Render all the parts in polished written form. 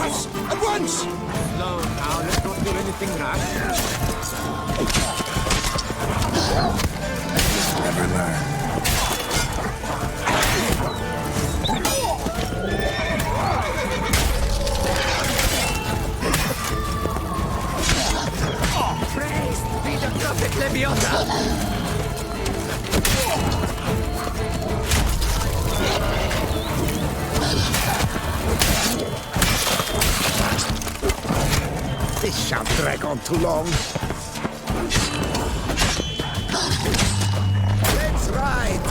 us! At once! No, now, let's not do anything rash. Never learn. Praise be the prophet Leviosa! This shan't drag on too long. Let's ride!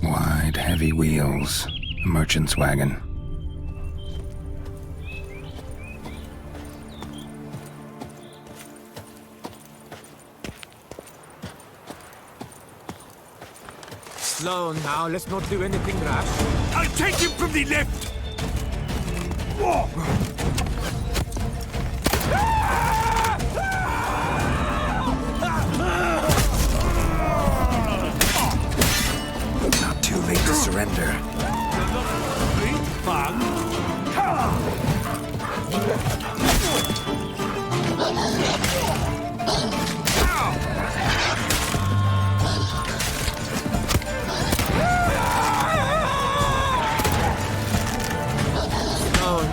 Wide, heavy wheels. A merchant's wagon. Slow now, let's not do anything rash. I'll take him from the left! Not too late to surrender.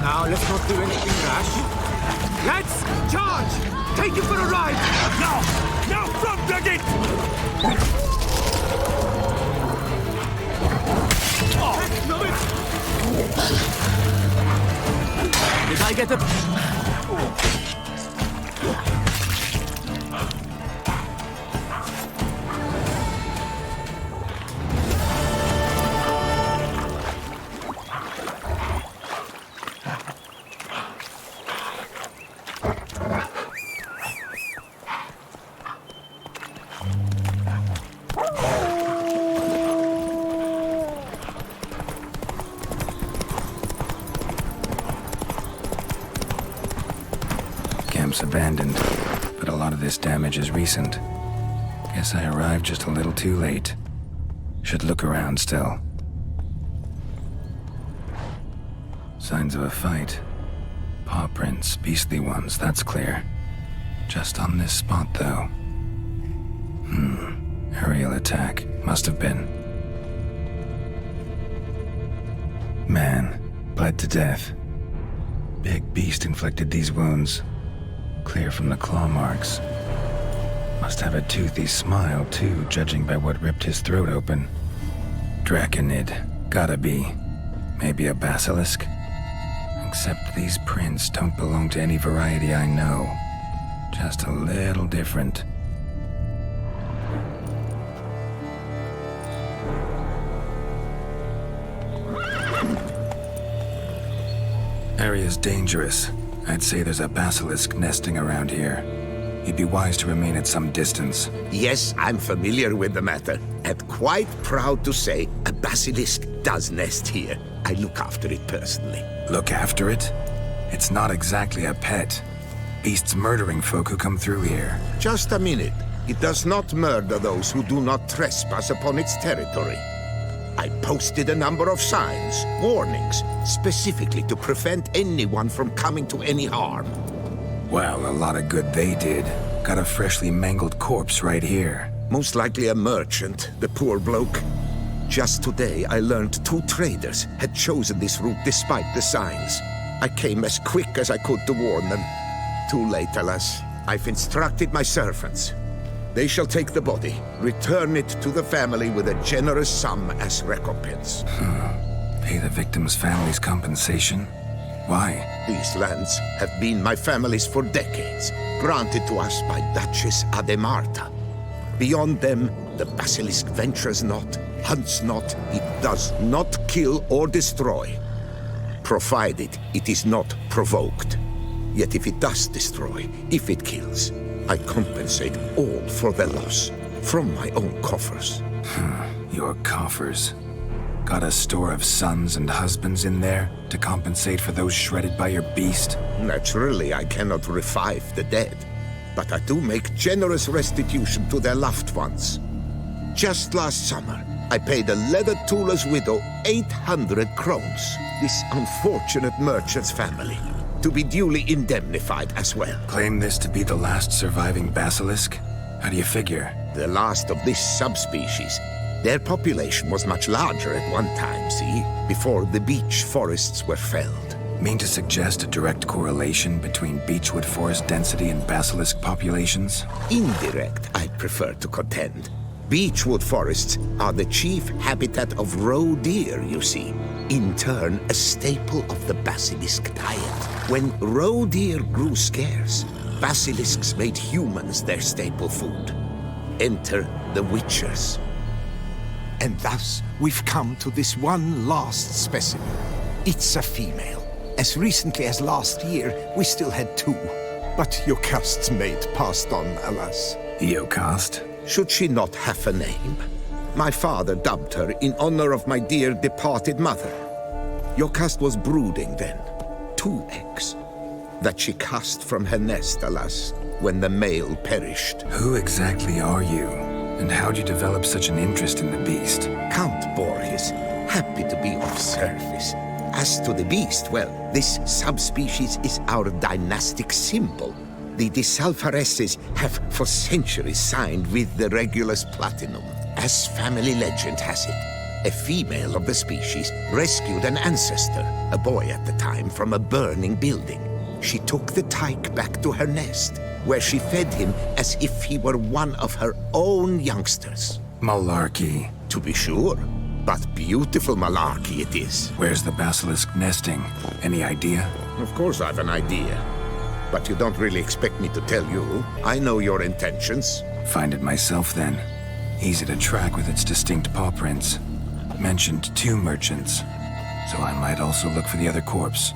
Now, let's not do anything rash. Let's charge! Take you for a ride! Now! Now, front the gate! Did I get it? Camp's abandoned, but a lot of this damage is recent. Guess I arrived just a little too late. Should look around still. Signs of a fight. Paw prints, beastly ones, that's clear. Just on this spot, though. Aerial attack. Must have been. Man, bled to death. Big beast inflicted these wounds. Clear from the claw marks. Must have a toothy smile, too, judging by what ripped his throat open. Draconid. Gotta be. Maybe a basilisk? Except these prints don't belong to any variety I know. Just a little different. Area's dangerous. I'd say there's a basilisk nesting around here. You'd be wise to remain at some distance. Yes, I'm familiar with the matter, and quite proud to say a basilisk does nest here. I look after it personally. Look after it? It's not exactly a pet. Beasts murdering folk who come through here. Just a minute. It does not murder those who do not trespass upon its territory. I posted a number of signs, warnings, specifically to prevent anyone from coming to any harm. Well, a lot of good they did. Got a freshly mangled corpse right here. Most likely a merchant, the poor bloke. Just today, I learned 2 traders had chosen this route despite the signs. I came as quick as I could to warn them. Too late, alas. I've instructed my servants. They shall take the body, return it to the family with a generous sum as recompense. Pay the victim's family's compensation? Why? These lands have been my family's for decades, granted to us by Duchess Ademarta. Beyond them, the basilisk ventures not, hunts not, it does not kill or destroy, provided it is not provoked. Yet if it does destroy, if it kills, I compensate all for the loss, from my own coffers. Your coffers. Got a store of sons and husbands in there to compensate for those shredded by your beast? Naturally, I cannot revive the dead. but I do make generous restitution to their loved ones. Just last summer, I paid a leather tooler's widow 800 crowns, this unfortunate merchant's family, to be duly indemnified as well. Claim this to be the last surviving basilisk? How do you figure? The last of this subspecies. Their population was much larger at one time, see, before the beech forests were felled. Mean to suggest a direct correlation between beechwood forest density and basilisk populations? Indirect, I prefer to contend. Beechwood forests are the chief habitat of roe deer, you see. In turn, a staple of the basilisk diet. When roe deer grew scarce, basilisks made humans their staple food. Enter the witchers. And thus, we've come to this one last specimen. It's a female. As recently as last year, we still had 2. But Jocast's mate passed on, alas. Jocast? Should she not have a name? My father dubbed her in honor of my dear departed mother. Jocast was brooding then. 2 eggs. That she cast from her nest, alas, when the male perished. Who exactly are you? And how'd you develop such an interest in the beast? Count Borges, happy to be of service. As to the beast, well, this subspecies is our dynastic symbol. The Disalfareses have for centuries signed with the Regulus Platinum. As family legend has it, a female of the species rescued an ancestor, a boy at the time, from a burning building. She took the tyke back to her nest, where she fed him as if he were one of her own youngsters. Malarkey. To be sure, but beautiful malarkey it is. Where's the basilisk nesting? Any idea? Of course I've an idea. But you don't really expect me to tell you. I know your intentions. Find it myself then. Easy to track with its distinct paw prints. Mentioned 2 merchants, so I might also look for the other corpse.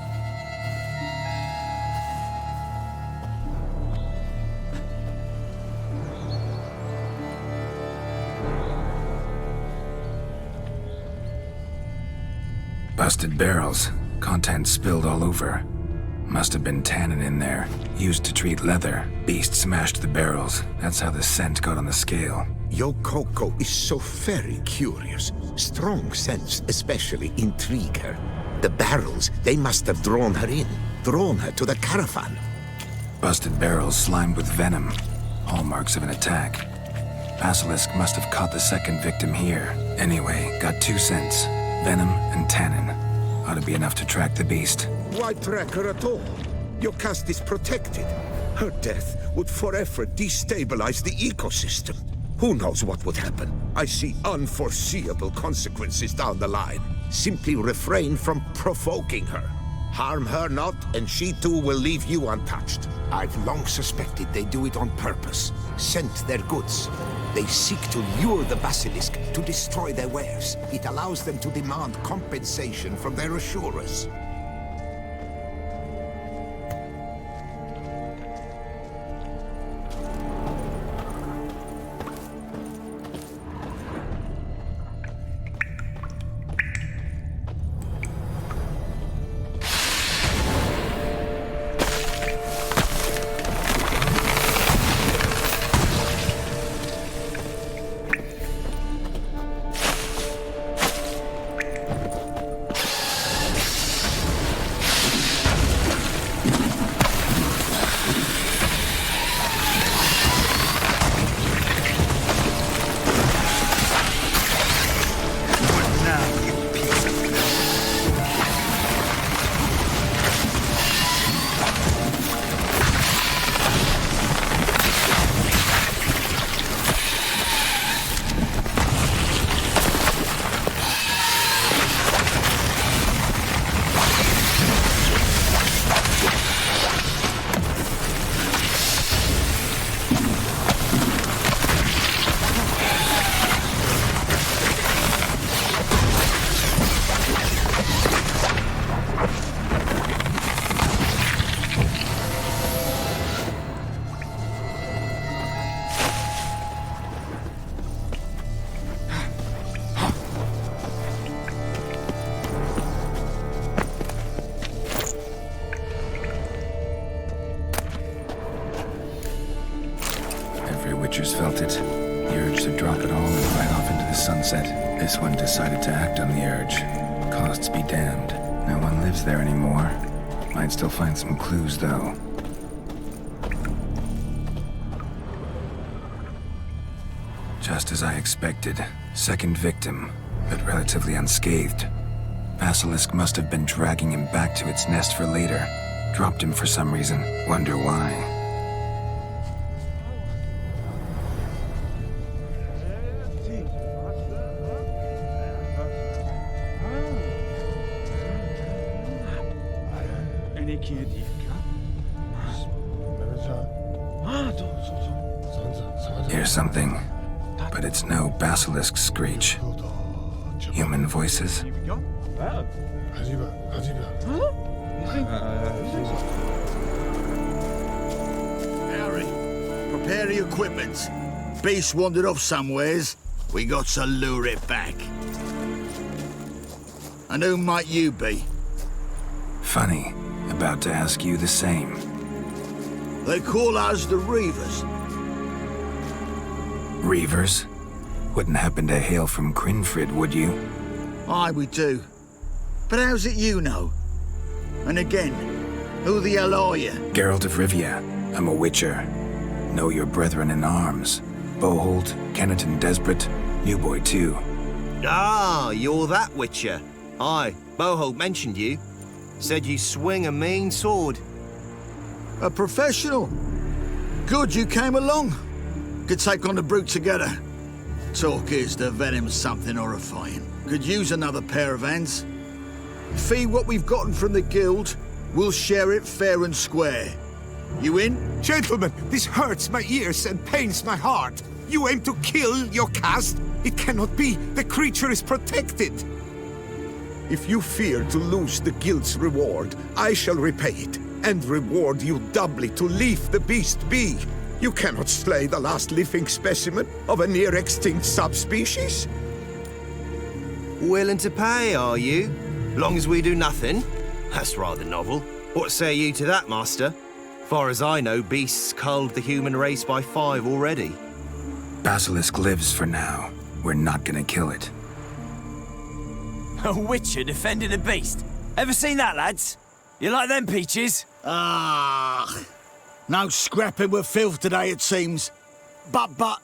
Busted barrels. Contents spilled all over. Must have been tannin in there, used to treat leather. Beast smashed the barrels. That's how the scent got on the scale. Yokoko is so very curious. Strong scents especially intrigue her. The barrels, they must have drawn her in, drawn her to the caravan. Busted barrels slimed with venom. Hallmarks of an attack. Basilisk must have caught the second victim here. Anyway, got 2 scents. Venom and tannin. Ought to be enough to track the beast. Why track her at all? Your caste is protected. Her death would forever destabilize the ecosystem. Who knows what would happen? I see unforeseeable consequences down the line. Simply refrain from provoking her. Harm her not, and she too will leave you untouched. I've long suspected they do it on purpose. Scent their goods. They seek to lure the basilisk to destroy their wares. It allows them to demand compensation from their assurers. Witchers felt it. The urge to drop it all and ride off into the sunset. This one decided to act on the urge. Costs be damned. No one lives there anymore. Might still find some clues, though. Just as I expected. Second victim, but relatively unscathed. Basilisk must have been dragging him back to its nest for later. Dropped him for some reason. Wonder why. Hear something, but it's no basilisk screech. Human voices? Harry, prepare the equipment. Beast wandered off somewheres. We got to lure it back. And who might you be? Funny. About to ask you the same. They call us the Reavers. Reavers? Wouldn't happen to hail from Crinfrid, would you? Aye, we do. But how's it you know? And again, who the hell are you? Geralt of Rivia. I'm a Witcher. Know your brethren in arms. Boholt, Kenneton Desperate, New Boy too. Ah, you're that Witcher. Aye, Boholt mentioned you. Said you swing a mean sword. A professional. Good you came along. Could take on the brute together. Talk is the venom's something horrifying. Could use another pair of hands. Fee what we've gotten from the guild, we'll share it fair and square. You in? Gentlemen, this hurts my ears and pains my heart. You aim to kill your caste? It cannot be. The creature is protected. If you fear to lose the guild's reward, I shall repay it, and reward you doubly to leave the beast be. You cannot slay the last living specimen of a near-extinct subspecies. Willing to pay, are you? Long as we do nothing? That's rather novel. What say you to that, master? Far as I know, beasts culled the human race by 5 already. Basilisk lives for now. We're not gonna kill it. A Witcher defending a beast. Ever seen that, lads? You like them peaches? Ah, no scrapping with filth today, it seems. But,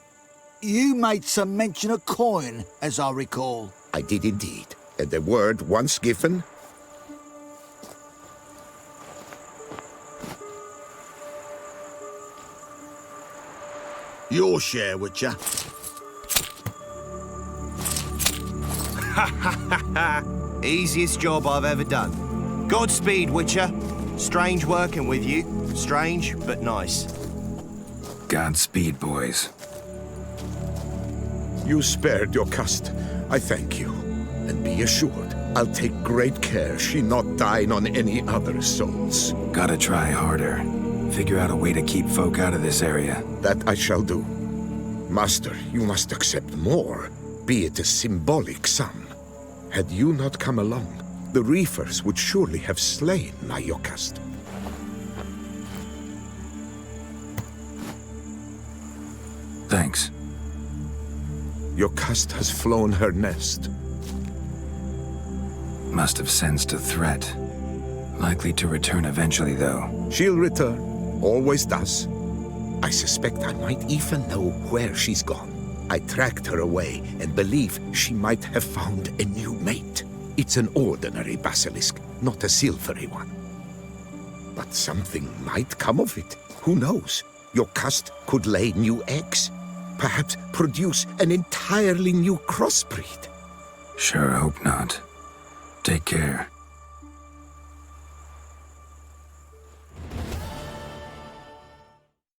you made some mention of coin, as I recall. I did indeed. And the word once given, Your share, would ya? Easiest job I've ever done. Godspeed, Witcher. Strange working with you. Strange, but nice. Godspeed, boys. you spared your caste. I thank you. And be assured, I'll take great care she not dine on any other souls. Gotta try harder. Figure out a way to keep folk out of this area. That I shall do. Master, you must accept more, be it a symbolic sum. Had you not come along, the reefers would surely have slain my Yokast. Thanks. Yokast has flown her nest. Must have sensed a threat. Likely to return eventually, though. She'll return, always does. I suspect I might even know where she's gone. I tracked her away and believe she might have found a new mate. It's an ordinary basilisk, not a silvery one. But something might come of it. Who knows? Yokast could lay new eggs. Perhaps produce an entirely new crossbreed. Sure hope not. Take care.